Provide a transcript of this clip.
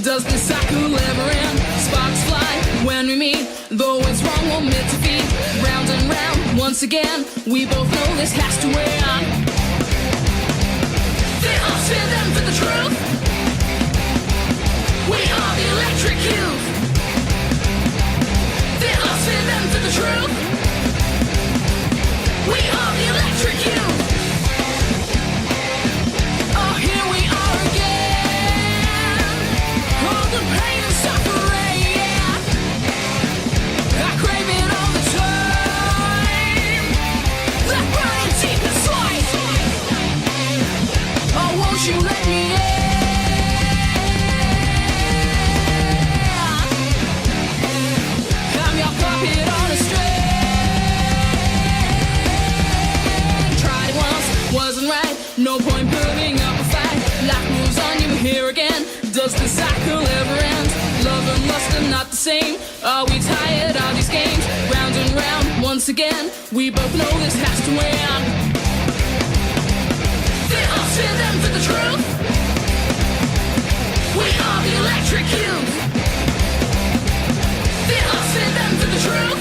Does this cycle ever end? Sparks fly when we meet, though it's wrong, we'll meet to feed. Round and round, Once again, we both know this has to win. They all stand them for the truth. We are the electric youth. They all stand them for the truth. We are the electric youth. Oh, here we are again. All the pain and suffering, yeah. I crave it all the time. That burning deep inside. Oh, won't you let me in? I'm your puppet on a string. Tried it once, wasn't right. No point putting up a fight. Life moves on, you here again. Does the cycle ever end? Love and lust are not the same. Are we tired of these games? Round and round, once again. We both know this has to win. They all stand them for the truth. We are the electric youth. They all stand them for the truth.